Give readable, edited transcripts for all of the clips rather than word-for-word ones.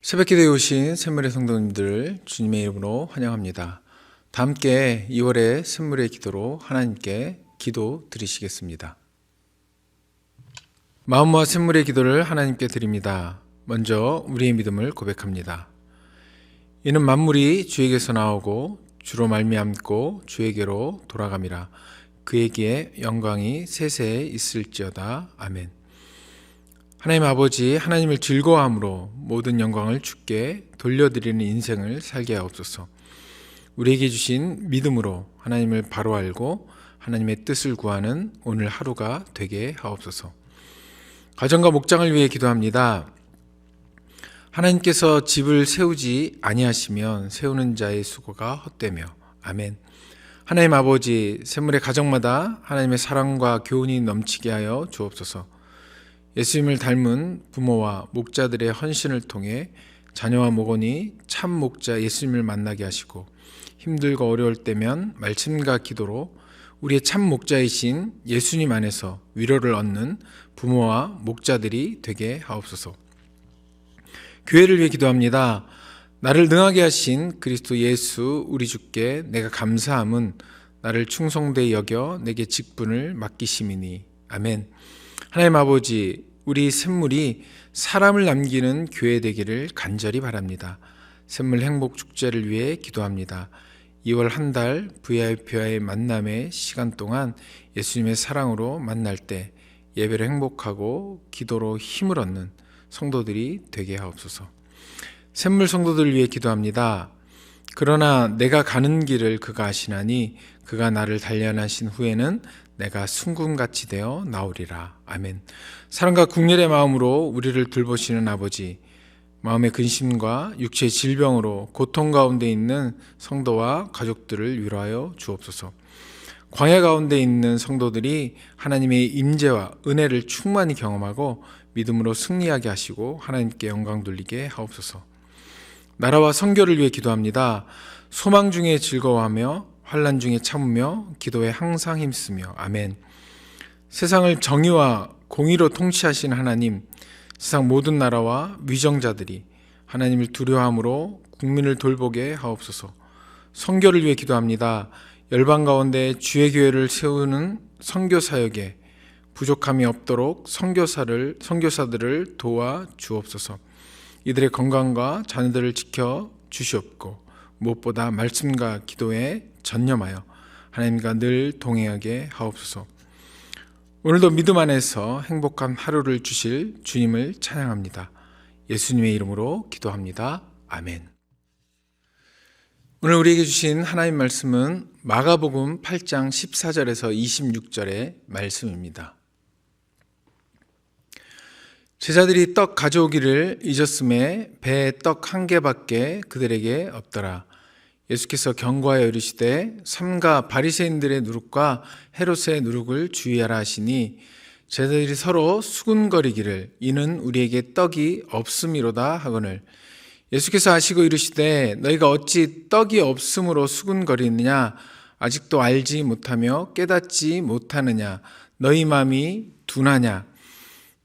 새벽기도에 오신 샘물의 성도님들 주님의 이름으로 환영합니다. 다 함께 2월의 샘물의 기도로 하나님께 기도 드리시겠습니다. 마음과 샘물의 기도를 하나님께 드립니다. 먼저 우리의 믿음을 고백합니다. 이는 만물이 주에게서 나오고 주로 말미암고 주에게로 돌아감이라. 그에게 영광이 세세에 있을지어다. 아멘. 하나님 아버지, 하나님을 즐거워함으로 모든 영광을 주께 돌려드리는 인생을 살게 하옵소서. 우리에게 주신 믿음으로 하나님을 바로 알고 하나님의 뜻을 구하는 오늘 하루가 되게 하옵소서. 가정과 목장을 위해 기도합니다. 하나님께서 집을 세우지 아니하시면 세우는 자의 수고가 헛되며. 아멘. 하나님 아버지, 샘물의 가정마다 하나님의 사랑과 교훈이 넘치게 하여 주옵소서. 예수님을 닮은 부모와 목자들의 헌신을 통해 자녀와 목원이 참 목자 예수님을 만나게 하시고, 힘들고 어려울 때면 말씀과 기도로 우리의 참 목자이신 예수님 안에서 위로를 얻는 부모와 목자들이 되게 하옵소서. 교회를 위해 기도합니다. 나를 능하게 하신 그리스도 예수 우리 주께 내가 감사함은 나를 충성되이 여겨 내게 직분을 맡기심이니. 아멘. 하나님 아버지, 우리 샘물이 사람을 남기는 교회 되기를 간절히 바랍니다. 샘물 행복 축제를 위해 기도합니다. 2월 한 달 VIP와의 만남의 시간 동안 예수님의 사랑으로 만날 때 예배로 행복하고 기도로 힘을 얻는 성도들이 되게 하옵소서. 샘물 성도들을 위해 기도합니다. 그러나 내가 가는 길을 그가 아시나니 그가 나를 단련하신 후에는 내가 순금같이 되어 나오리라. 아멘. 사랑과 국률의 마음으로 우리를 돌보시는 아버지, 마음의 근심과 육체의 질병으로 고통 가운데 있는 성도와 가족들을 위로하여 주옵소서. 광야 가운데 있는 성도들이 하나님의 임재와 은혜를 충만히 경험하고 믿음으로 승리하게 하시고 하나님께 영광 돌리게 하옵소서. 나라와 선교를 위해 기도합니다. 소망 중에 즐거워하며 환난 중에 참으며 기도에 항상 힘쓰며. 아멘. 세상을 정의와 공의로 통치하신 하나님, 세상 모든 나라와 위정자들이 하나님을 두려워함으로 국민을 돌보게 하옵소서. 선교를 위해 기도합니다. 열방 가운데 주의 교회를 세우는 선교 사역에 부족함이 없도록 선교사들을 도와 주옵소서. 이들의 건강과 자녀들을 지켜 주시옵고 무엇보다 말씀과 기도에 전념하여 하나님과 늘 동행하게 하옵소서. 오늘도 믿음 안에서 행복한 하루를 주실 주님을 찬양합니다. 예수님의 이름으로 기도합니다. 아멘. 오늘 우리에게 주신 하나님 말씀은 마가복음 8장 14절에서 26절의 말씀입니다. 제자들이 떡 가져오기를 잊었음에 배에 떡 한 개밖에 그들에게 없더라. 예수께서 경고하여 이르시되 삼가 바리새인들의 누룩과 헤롯의 누룩을 주의하라 하시니 제자들이 서로 수군거리기를 이는 우리에게 떡이 없음이로다 하거늘 예수께서 아시고 이르시되 너희가 어찌 떡이 없음으로 수군거리느냐 아직도 알지 못하며 깨닫지 못하느냐 너희 마음이 둔하냐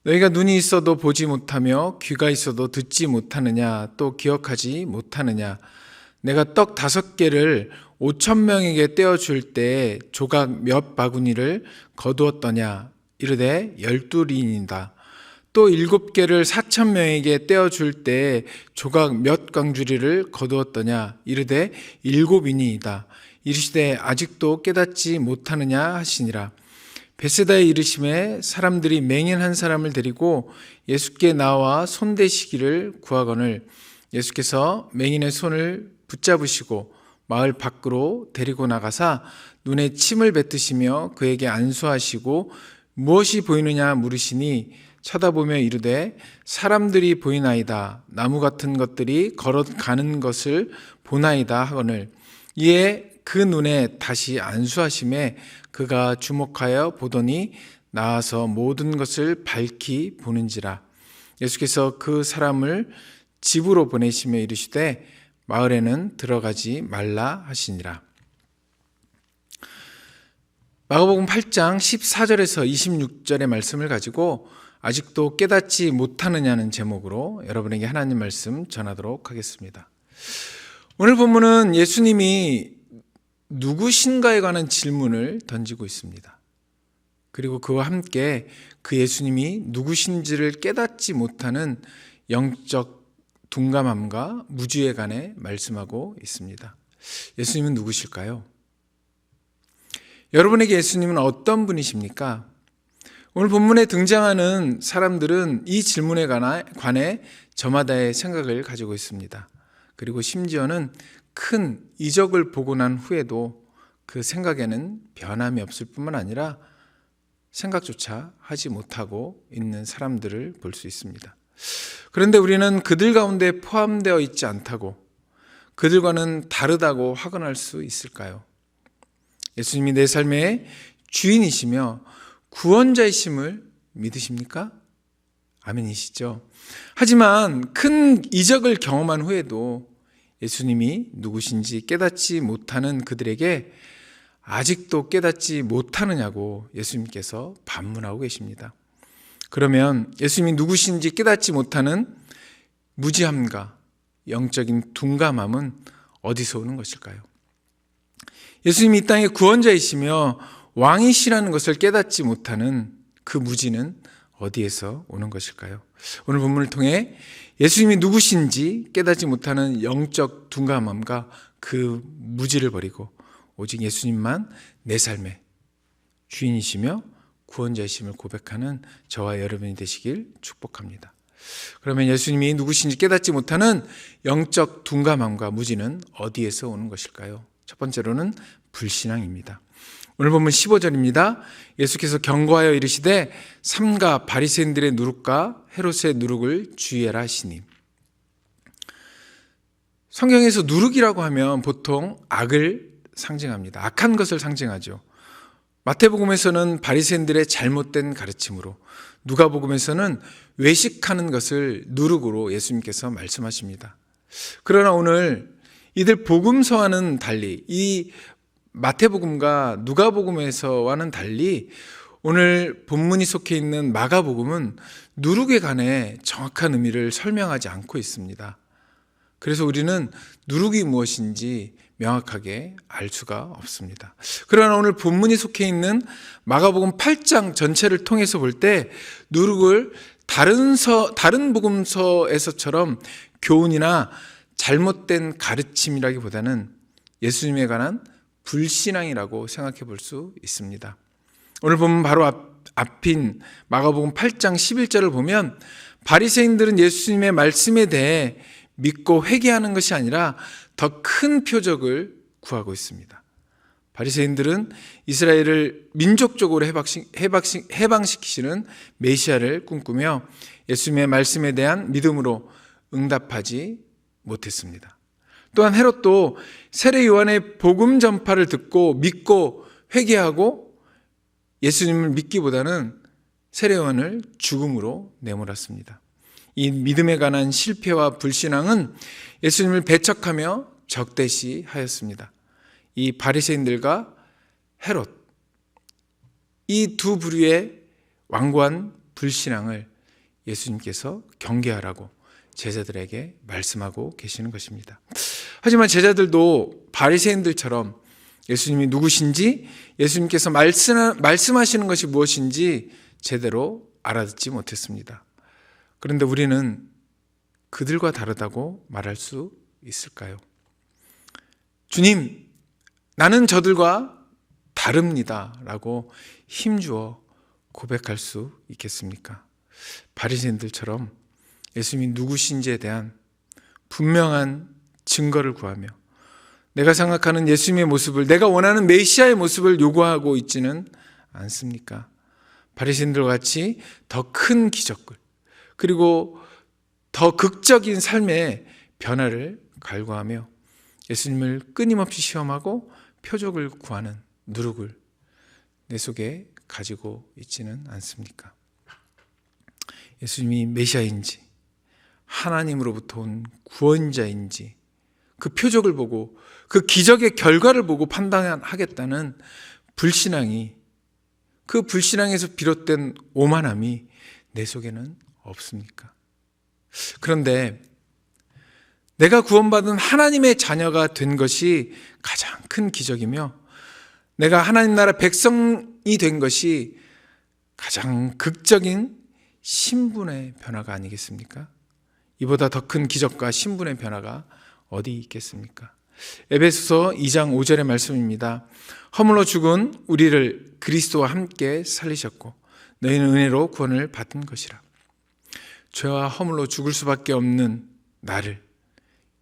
너희가 눈이 있어도 보지 못하며 귀가 있어도 듣지 못하느냐 또 기억하지 못하느냐 내가 떡 5개를 5,000명에게 떼어줄 때 조각 몇 바구니를 거두었더냐 이르되 12린이다. 또 7개를 4,000명에게 떼어줄 때 조각 몇 광주리를 거두었더냐 이르되 7인이다. 이르시되 아직도 깨닫지 못하느냐 하시니라. 베세다에 이르심에 사람들이 맹인 한 사람을 데리고 예수께 나와 손대시기를 구하거늘 예수께서 맹인의 손을 붙잡으시고 마을 밖으로 데리고 나가사 눈에 침을 뱉으시며 그에게 안수하시고 무엇이 보이느냐 물으시니 쳐다보며 이르되 사람들이 보이나이다. 나무 같은 것들이 걸어가는 것을 보나이다 하거늘 이에 그 눈에 다시 안수하심에 그가 주목하여 보더니 나아서 모든 것을 밝히 보는지라. 예수께서 그 사람을 집으로 보내시며 이르시되 마을에는 들어가지 말라 하시니라. 마가복음 8장 14절에서 26절의 말씀을 가지고 아직도 깨닫지 못하느냐는 제목으로 여러분에게 하나님 말씀 전하도록 하겠습니다. 오늘 본문은 예수님이 누구신가에 관한 질문을 던지고 있습니다. 그리고 그와 함께 그 예수님이 누구신지를 깨닫지 못하는 영적 둔감함과 무지에 관해 말씀하고 있습니다. 예수님은 누구실까요? 여러분에게 예수님은 어떤 분이십니까? 오늘 본문에 등장하는 사람들은 이 질문에 관해 저마다의 생각을 가지고 있습니다. 그리고 심지어는 큰 이적을 보고 난 후에도 그 생각에는 변함이 없을 뿐만 아니라 생각조차 하지 못하고 있는 사람들을 볼 수 있습니다. 그런데 우리는 그들 가운데 포함되어 있지 않다고, 그들과는 다르다고 확언할 수 있을까요? 예수님이 내 삶의 주인이시며 구원자이심을 믿으십니까? 아멘이시죠? 하지만 큰 이적을 경험한 후에도 예수님이 누구신지 깨닫지 못하는 그들에게 아직도 깨닫지 못하느냐고 예수님께서 반문하고 계십니다. 그러면 예수님이 누구신지 깨닫지 못하는 무지함과 영적인 둔감함은 어디서 오는 것일까요? 예수님이 이 땅의 구원자이시며 왕이시라는 것을 깨닫지 못하는 그 무지는 어디에서 오는 것일까요? 오늘 본문을 통해 예수님이 누구신지 깨닫지 못하는 영적 둔감함과 그 무지를 버리고 오직 예수님만 내 삶의 주인이시며 구원자이심을 고백하는 저와 여러분이 되시길 축복합니다. 그러면 예수님이 누구신지 깨닫지 못하는 영적 둔감함과 무지는 어디에서 오는 것일까요? 첫 번째로는 불신앙입니다. 오늘 본문 15절입니다. 예수께서 경고하여 이르시되 삼가 바리새인들의 누룩과 헤롯의 누룩을 주의하라 하시니. 성경에서 누룩이라고 하면 보통 악을 상징합니다. 악한 것을 상징하죠. 마태복음에서는 바리새인들의 잘못된 가르침으로, 누가복음에서는 외식하는 것을 누룩으로 예수님께서 말씀하십니다. 그러나 오늘 이들 복음서와는 달리, 이 마태복음과 누가복음에서와는 달리 오늘 본문이 속해 있는 마가복음은 누룩에 관해 정확한 의미를 설명하지 않고 있습니다. 그래서 우리는 누룩이 무엇인지 명확하게 알 수가 없습니다. 그러나 오늘 본문이 속해 있는 마가복음 8장 전체를 통해서 볼 때 누룩을 다른 복음서에서처럼 교훈이나 잘못된 가르침이라기보다는 예수님에 관한 불신앙이라고 생각해 볼 수 있습니다. 오늘 보면 바로 앞인 마가복음 8장 11절을 보면 바리새인들은 예수님의 말씀에 대해 믿고 회개하는 것이 아니라 더 큰 표적을 구하고 있습니다. 바리새인들은 이스라엘을 민족적으로 해방시키시는 메시아를 꿈꾸며 예수님의 말씀에 대한 믿음으로 응답하지 못했습니다. 또한 헤롯도 세례 요한의 복음 전파를 듣고 믿고 회개하고 예수님을 믿기보다는 세례 요한을 죽음으로 내몰았습니다. 이 믿음에 관한 실패와 불신앙은 예수님을 배척하며 적대시하였습니다. 이 바리새인들과 헤롯, 이 두 부류의 완고한 불신앙을 예수님께서 경계하라고 제자들에게 말씀하고 계시는 것입니다. 하지만 제자들도 바리새인들처럼 예수님이 누구신지, 예수님께서 말씀하시는 것이 무엇인지 제대로 알아듣지 못했습니다. 그런데 우리는 그들과 다르다고 말할 수 있을까요? 주님, 나는 저들과 다릅니다 라고 힘주어 고백할 수 있겠습니까? 바리새인들처럼 예수님이 누구신지에 대한 분명한 증거를 구하며 내가 생각하는 예수님의 모습을, 내가 원하는 메시아의 모습을 요구하고 있지는 않습니까? 바리새인들과 같이 더 큰 기적들, 그리고 더 극적인 삶의 변화를 갈구하며 예수님을 끊임없이 시험하고 표적을 구하는 누룩을 내 속에 가지고 있지는 않습니까? 예수님이 메시아인지 하나님으로부터 온 구원자인지 그 표적을 보고 그 기적의 결과를 보고 판단하겠다는 불신앙이, 그 불신앙에서 비롯된 오만함이 내 속에는 없습니까? 그런데 내가 구원받은 하나님의 자녀가 된 것이 가장 큰 기적이며 내가 하나님 나라 백성이 된 것이 가장 극적인 신분의 변화가 아니겠습니까? 이보다 더 큰 기적과 신분의 변화가 어디 있겠습니까? 에베소서 2장 5절의 말씀입니다. 허물로 죽은 우리를 그리스도와 함께 살리셨고 너희는 은혜로 구원을 받은 것이라. 죄와 허물로 죽을 수밖에 없는 나를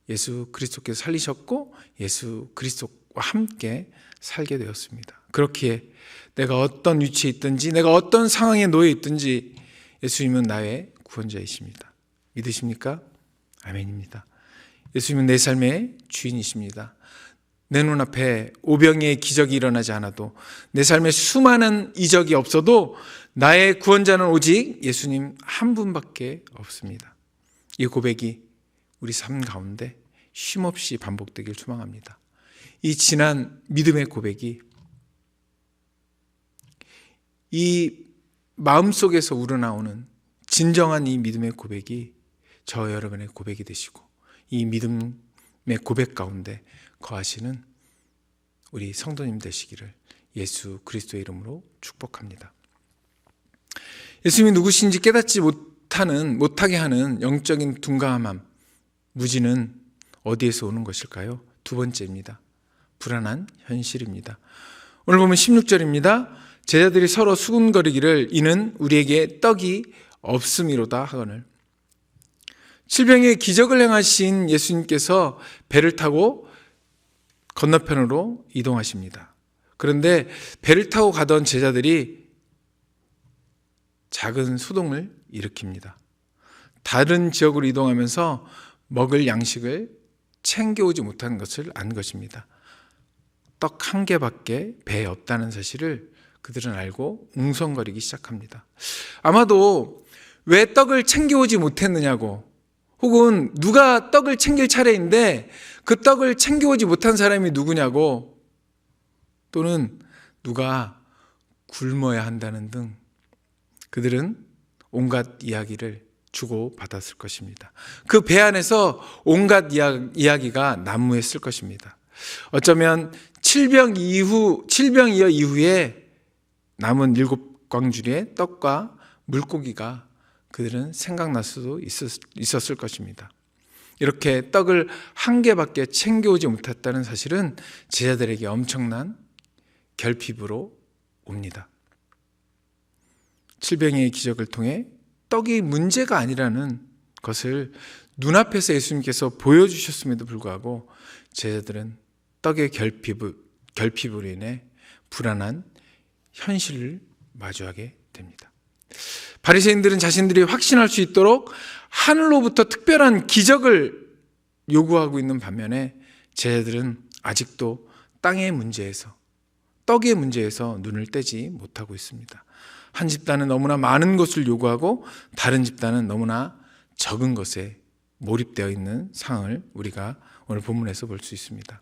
예수 그리스도께서 살리셨고 예수 그리스도와 함께 살게 되었습니다. 그렇기에 내가 어떤 위치에 있든지 내가 어떤 상황에 놓여 있든지 예수님은 나의 구원자이십니다. 믿으십니까? 아멘입니다. 예수님은 내 삶의 주인이십니다. 내 눈앞에 오병이의 기적이 일어나지 않아도 내 삶에 수많은 이적이 없어도 나의 구원자는 오직 예수님 한 분밖에 없습니다. 이 고백이 우리 삶 가운데 쉼없이 반복되길 소망합니다. 이 진한 믿음의 고백이 이 마음속에서 우러나오는 진정한 이 믿음의 고백이 저 여러분의 고백이 되시고 이 믿음의 고백 가운데 거하시는 우리 성도님 되시기를 예수 그리스도의 이름으로 축복합니다. 예수님이 누구신지 깨닫지 못하게 하는 영적인 둔감함, 무지는 어디에서 오는 것일까요? 두 번째입니다. 불안한 현실입니다. 오늘 보면 16절입니다. 제자들이 서로 수군거리기를 이는 우리에게 떡이 없음이로다 하거늘. 질병의 기적을 행하신 예수님께서 배를 타고 건너편으로 이동하십니다. 그런데 배를 타고 가던 제자들이 작은 소동을 일으킵니다. 다른 지역으로 이동하면서 먹을 양식을 챙겨오지 못한 것을 안 것입니다. 떡 한 개밖에 배에 없다는 사실을 그들은 알고 웅성거리기 시작합니다. 아마도 왜 떡을 챙겨오지 못했느냐고, 혹은 누가 떡을 챙길 차례인데 그 떡을 챙겨오지 못한 사람이 누구냐고, 또는 누가 굶어야 한다는 등 그들은 온갖 이야기를 주고받았을 것입니다. 그 배 안에서 온갖 이야기가 난무했을 것입니다. 어쩌면 칠병이어 이후에 남은 7광주리의 떡과 물고기가 그들은 생각날 수도 있었을 것입니다. 이렇게 떡을 한 개밖에 챙겨오지 못했다는 사실은 제자들에게 엄청난 결핍으로 옵니다. 칠병의 기적을 통해 떡이 문제가 아니라는 것을 눈앞에서 예수님께서 보여주셨음에도 불구하고 제자들은 떡의 결핍으로 인해 불안한 현실을 마주하게 됩니다. 바리새인들은 자신들이 확신할 수 있도록 하늘로부터 특별한 기적을 요구하고 있는 반면에 제자들은 아직도 떡의 문제에서 눈을 떼지 못하고 있습니다. 한 집단은 너무나 많은 것을 요구하고 다른 집단은 너무나 적은 것에 몰입되어 있는 상황을 우리가 오늘 본문에서 볼 수 있습니다.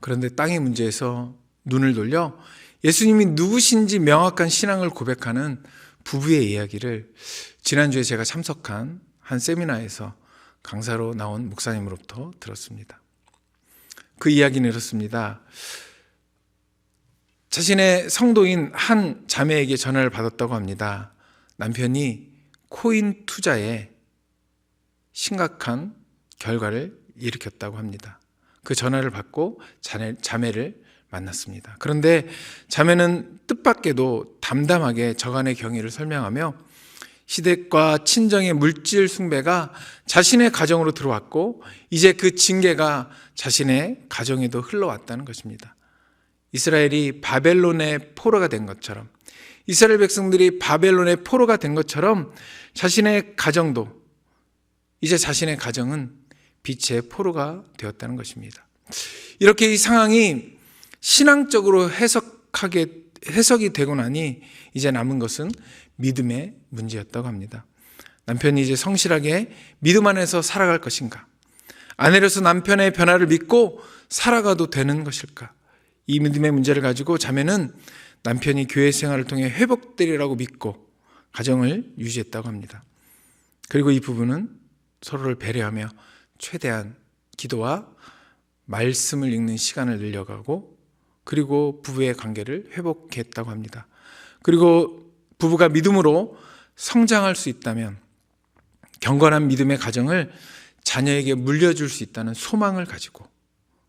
그런데 땅의 문제에서 눈을 돌려 예수님이 누구신지 명확한 신앙을 고백하는 부부의 이야기를 지난주에 제가 참석한 한 세미나에서 강사로 나온 목사님으로부터 들었습니다. 그 이야기는 이렇습니다. 자신의 성도인 한 자매에게 전화를 받았다고 합니다. 남편이 코인 투자에 심각한 결과를 일으켰다고 합니다. 그 전화를 받고 자매를 만났습니다. 그런데 자매는 뜻밖에도 담담하게 저간의 경위를 설명하며 시댁과 친정의 물질 숭배가 자신의 가정으로 들어왔고 이제 그 징계가 자신의 가정에도 흘러왔다는 것입니다. 이스라엘이 바벨론의 포로가 된 것처럼, 이스라엘 백성들이 바벨론의 포로가 된 것처럼 자신의 가정도, 이제 자신의 가정은 빛의 포로가 되었다는 것입니다. 이렇게 이 상황이 신앙적으로 해석이 되고 나니 이제 남은 것은 믿음의 문제였다고 합니다. 남편이 이제 성실하게 믿음 안에서 살아갈 것인가? 아내로서 남편의 변화를 믿고 살아가도 되는 것일까? 이 믿음의 문제를 가지고 자매는 남편이 교회 생활을 통해 회복되리라고 믿고 가정을 유지했다고 합니다. 그리고 이 부부는 서로를 배려하며 최대한 기도와 말씀을 읽는 시간을 늘려가고 그리고 부부의 관계를 회복했다고 합니다. 그리고 부부가 믿음으로 성장할 수 있다면 경건한 믿음의 가정을 자녀에게 물려줄 수 있다는 소망을 가지고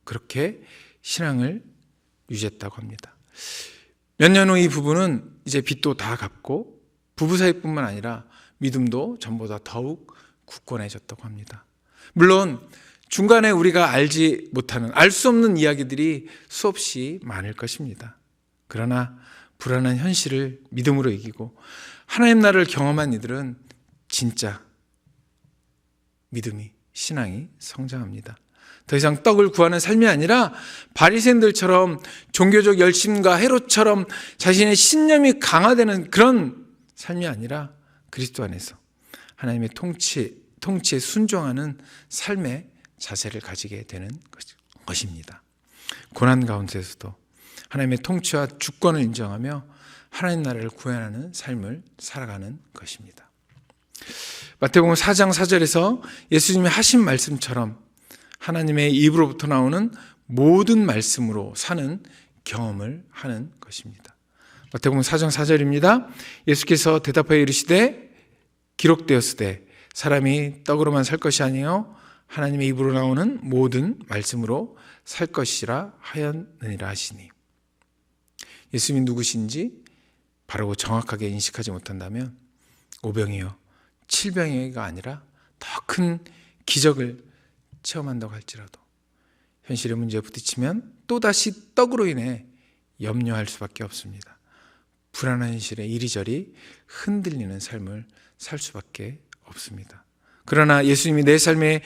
그렇게 신앙을 유지했다고 합니다. 몇 년 후 이 부부는 이제 빚도 다 갚고 부부 사이뿐만 아니라 믿음도 전보다 더욱 굳건해졌다고 합니다. 물론 중간에 우리가 알지 못하는, 알 수 없는 이야기들이 수없이 많을 것입니다. 그러나 불안한 현실을 믿음으로 이기고 하나님 나라를 경험한 이들은 진짜 믿음이, 신앙이 성장합니다. 더 이상 떡을 구하는 삶이 아니라 바리새인들처럼 종교적 열심과 헤롯처럼 자신의 신념이 강화되는 그런 삶이 아니라 그리스도 안에서 하나님의 통치에 순종하는 삶의 자세를 가지게 되는 것입니다. 고난 가운데서도 하나님의 통치와 주권을 인정하며 하나님 나라를 구현하는 삶을 살아가는 것입니다. 마태복음 4장 4절에서 예수님이 하신 말씀처럼 하나님의 입으로부터 나오는 모든 말씀으로 사는 경험을 하는 것입니다. 마태복음 4장 4절입니다. 예수께서 대답하여 이르시되 기록되었으되 사람이 떡으로만 살 것이 아니요 하나님의 입으로 나오는 모든 말씀으로 살 것이라 하였느니라 하시니. 예수님이 누구신지 바로 정확하게 인식하지 못한다면 오병이어 7병이어가 아니라 더 큰 기적을 체험한다고 할지라도 현실의 문제에 부딪히면 또다시 떡으로 인해 염려할 수밖에 없습니다. 불안한 현실에 이리저리 흔들리는 삶을 살 수밖에 없습니다. 그러나 예수님이 내 삶의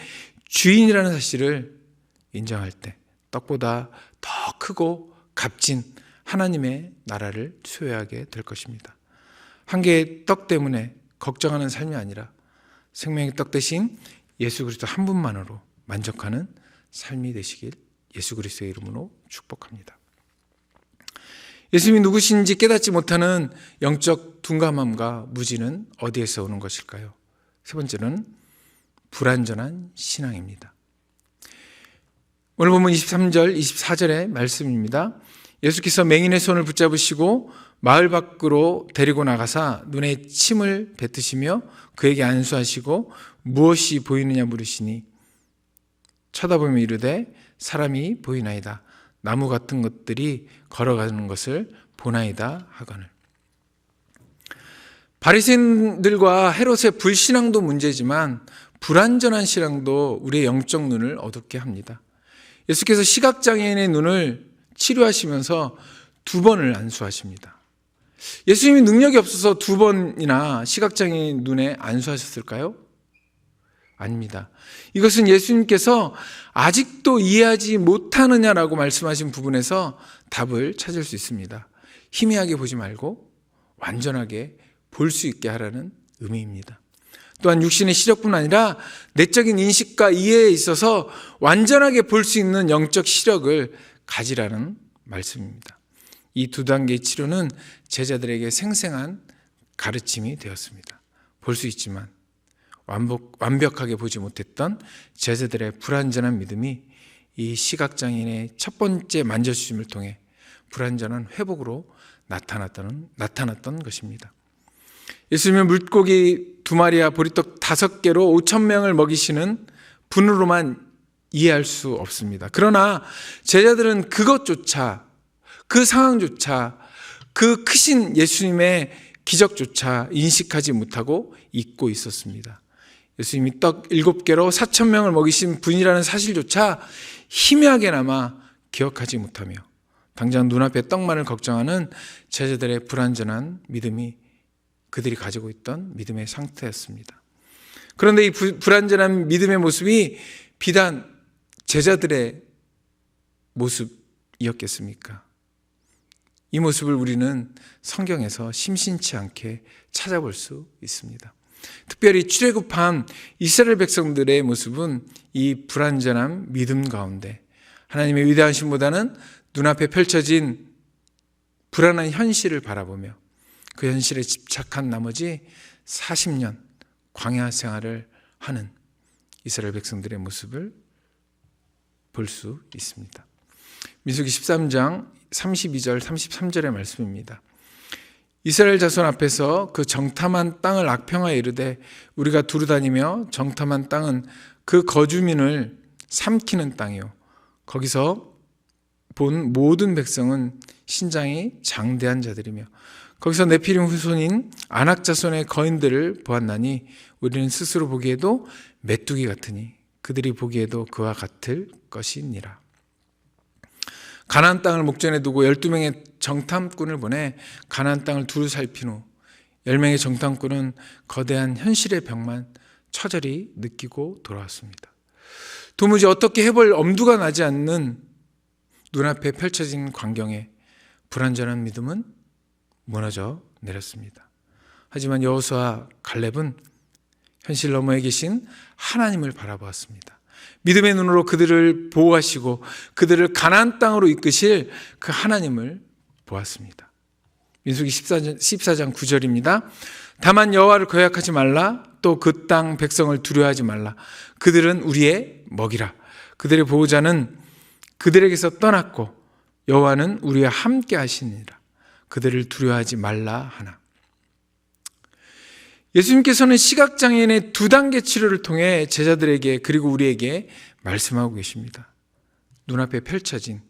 주인이라는 사실을 인정할 때 떡보다 더 크고 값진 하나님의 나라를 소유하게 될 것입니다. 한 개의 떡 때문에 걱정하는 삶이 아니라 생명의 떡 대신 예수 그리스도 한 분만으로 만족하는 삶이 되시길 예수 그리스도의 이름으로 축복합니다. 예수님이 누구신지 깨닫지 못하는 영적 둔감함과 무지는 어디에서 오는 것일까요? 세 번째는 불완전한 신앙입니다. 오늘 본문 23절, 24절의 말씀입니다. 예수께서 맹인의 손을 붙잡으시고 마을 밖으로 데리고 나가사 눈에 침을 뱉으시며 그에게 안수하시고 무엇이 보이느냐 물으시니 쳐다보며 이르되 사람이 보이나이다. 나무 같은 것들이 걸어가는 것을 보나이다 하거늘. 바리새인들과 헤롯의 불신앙도 문제지만 불완전한 신앙도 우리의 영적 눈을 어둡게 합니다. 예수께서 시각장애인의 눈을 치료하시면서 2번을 안수하십니다. 예수님이 능력이 없어서 2번이나 시각장애인 눈에 안수하셨을까요? 아닙니다. 이것은 예수님께서 아직도 이해하지 못하느냐라고 말씀하신 부분에서 답을 찾을 수 있습니다. 희미하게 보지 말고 완전하게 볼 수 있게 하라는 의미입니다. 또한 육신의 시력뿐 아니라 내적인 인식과 이해에 있어서 완전하게 볼 수 있는 영적 시력을 가지라는 말씀입니다. 이 2단계의 치료는 제자들에게 생생한 가르침이 되었습니다. 볼 수 있지만 완벽하게 보지 못했던 제자들의 불완전한 믿음이 이 시각장애인의 첫 번째 만져주심을 통해 불완전한 회복으로 나타났던 것입니다. 예수님의 물고기 2마리와 보리떡 5개로 5,000명을 먹이시는 분으로만 이해할 수 없습니다. 그러나 제자들은 그것조차, 그 상황조차, 그 크신 예수님의 기적조차 인식하지 못하고 잊고 있었습니다. 예수님이 떡 7개로 4,000명을 먹이신 분이라는 사실조차 희미하게나마 기억하지 못하며 당장 눈앞의 떡만을 걱정하는 제자들의 불완전한 믿음이 그들이 가지고 있던 믿음의 상태였습니다. 그런데 이 불완전한 믿음의 모습이 비단 제자들의 모습이었겠습니까? 이 모습을 우리는 성경에서 심심치 않게 찾아볼 수 있습니다. 특별히 출애굽한 이스라엘 백성들의 모습은 이 불완전한 믿음 가운데 하나님의 위대하심보다는 눈앞에 펼쳐진 불안한 현실을 바라보며 그 현실에 집착한 나머지 40년 광야 생활을 하는 이스라엘 백성들의 모습을 볼 수 있습니다. 민수기 13장 32절 33절의 말씀입니다. 이스라엘 자손 앞에서 그 정탐한 땅을 악평하여 이르되 우리가 두루다니며 정탐한 땅은 그 거주민을 삼키는 땅이요 거기서 본 모든 백성은 신장이 장대한 자들이며 거기서 네피림 후손인 아낙 자손의 거인들을 보았나니 우리는 스스로 보기에도 메뚜기 같으니 그들이 보기에도 그와 같을 것이니라. 가나안 땅을 목전에 두고 12명의 정탐꾼을 보내 가나안 땅을 두루 살핀 후 10명의 정탐꾼은 거대한 현실의 벽만 처절히 느끼고 돌아왔습니다. 도무지 어떻게 해볼 엄두가 나지 않는 눈앞에 펼쳐진 광경에 불완전한 믿음은 무너져 내렸습니다. 하지만 여호수아와 갈렙은 현실 너머에 계신 하나님을 바라보았습니다. 믿음의 눈으로 그들을 보호하시고 그들을 가나안 땅으로 이끄실 그 하나님을 보았습니다. 민수기 14장 9절입니다. 다만 여호와를 거역하지 말라. 또 그 땅 백성을 두려워하지 말라. 그들은 우리의 먹이라. 그들의 보호자는 그들에게서 떠났고 여호와는 우리와 함께 하시니라. 그들을 두려워하지 말라 하나. 예수님께서는 시각장애인의 2단계 치료를 통해 제자들에게 그리고 우리에게 말씀하고 계십니다. 눈앞에 펼쳐진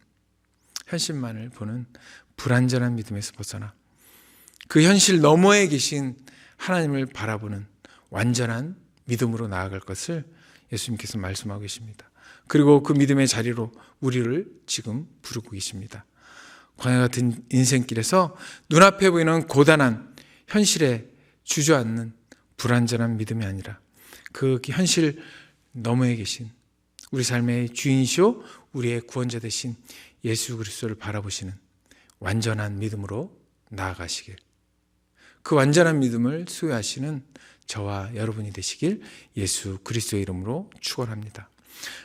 현실만을 보는 불완전한 믿음에서 벗어나 그 현실 너머에 계신 하나님을 바라보는 완전한 믿음으로 나아갈 것을 예수님께서 말씀하고 계십니다. 그리고 그 믿음의 자리로 우리를 지금 부르고 계십니다. 광야 같은 인생길에서 눈앞에 보이는 고단한 현실에 주저앉는 불완전한 믿음이 아니라 그 현실 너머에 계신 우리 삶의 주인이시오 우리의 구원자 되신 예수 그리스도를 바라보시는 완전한 믿음으로 나아가시길, 그 완전한 믿음을 수여하시는 저와 여러분이 되시길 예수 그리스도의 이름으로 축원합니다.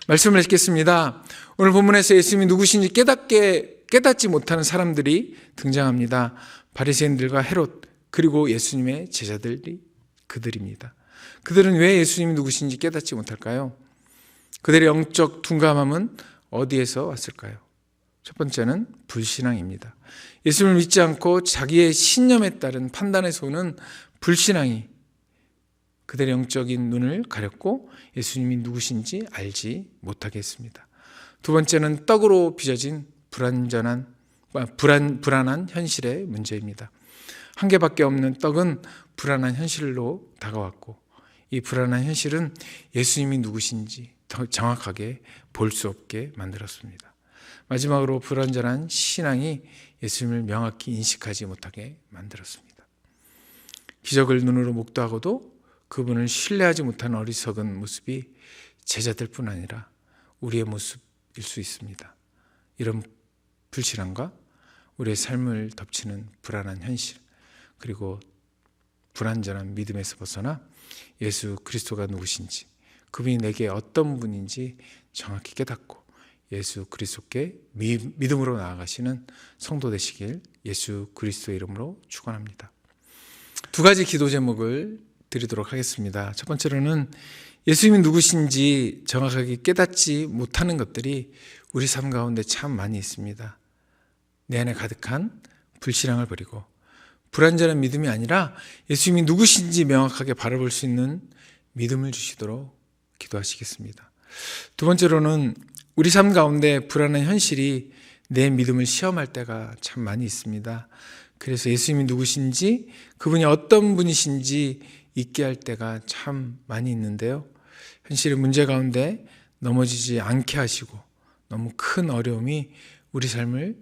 말씀을 읽겠습니다. 오늘 본문에서 예수님이 누구신지 깨닫지 못하는 사람들이 등장합니다. 바리새인들과 헤롯 그리고 예수님의 제자들이 그들입니다. 그들은 왜 예수님이 누구신지 깨닫지 못할까요? 그들의 영적 둔감함은 어디에서 왔을까요? 첫 번째는 불신앙입니다. 예수님을 믿지 않고 자기의 신념에 따른 판단에서 오는 불신앙이 그들의 영적인 눈을 가렸고 예수님이 누구신지 알지 못하게 했습니다. 두 번째는 떡으로 빚어진 불안한 현실의 문제입니다. 한 개밖에 없는 떡은 불안한 현실로 다가왔고 이 불안한 현실은 예수님이 누구신지 더 정확하게 볼 수 없게 만들었습니다. 마지막으로 불완전한 신앙이 예수님을 명확히 인식하지 못하게 만들었습니다. 기적을 눈으로 목도하고도 그분을 신뢰하지 못하는 어리석은 모습이 제자들뿐 아니라 우리의 모습일 수 있습니다. 이런 불신앙과 우리의 삶을 덮치는 불안한 현실 그리고 불완전한 믿음에서 벗어나 예수 그리스도가 누구신지 그분이 내게 어떤 분인지 정확히 깨닫고 예수 그리스도께 믿음으로 나아가시는 성도 되시길 예수 그리스도의 이름으로 축원합니다. 두 가지 기도 제목을 드리도록 하겠습니다. 첫 번째로는 예수님이 누구신지 정확하게 깨닫지 못하는 것들이 우리 삶 가운데 참 많이 있습니다. 내 안에 가득한 불신앙을 버리고 불완전한 믿음이 아니라 예수님이 누구신지 명확하게 바라볼 수 있는 믿음을 주시도록 기도하시겠습니다. 두 번째로는 우리 삶 가운데 불안한 현실이 내 믿음을 시험할 때가 참 많이 있습니다. 그래서 예수님이 누구신지 그분이 어떤 분이신지 잊게 할 때가 참 많이 있는데요. 현실의 문제 가운데 넘어지지 않게 하시고 너무 큰 어려움이 우리 삶을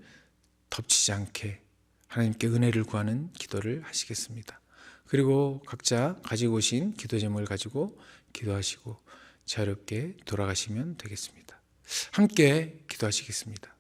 덮치지 않게 하나님께 은혜를 구하는 기도를 하시겠습니다. 그리고 각자 가지고 오신 기도 제목을 가지고 기도하시고 자유롭게 돌아가시면 되겠습니다. 함께 기도하시겠습니다.